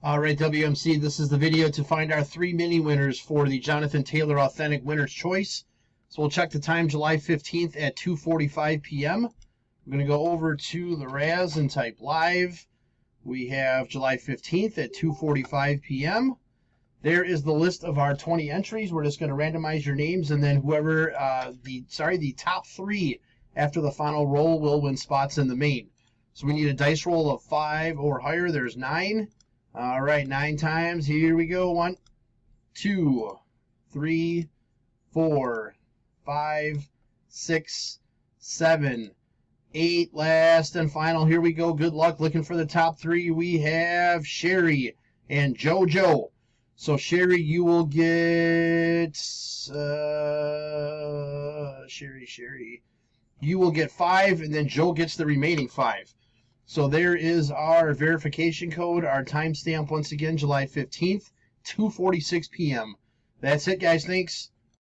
All right, WMC, this is the video to find our 3 mini winners for the Jonathan Taylor Authentic Winner's Choice. So we'll check the time, July 15th at 2:45 p.m. We're going to go over to the Raz and type live. We have July 15th at 2:45 p.m. There is the list of our 20 entries. We're just going to randomize your names, and then whoever, the top 3 after the final roll will win spots in the main. So we need a dice roll of 5 or higher. There's 9. All right, 9 times. Here we go. 1, 2, 3, 4, 5, 6, 7, 8. Last and final. Here we go. Good luck. Looking for the top 3. We have Sherry and JoJo. So Sherry, you will get Sherry. You will get 5, and then Joe gets the remaining 5. So there is our verification code, our timestamp once again, July 15th, 2:46 p.m. That's it, guys. Thanks.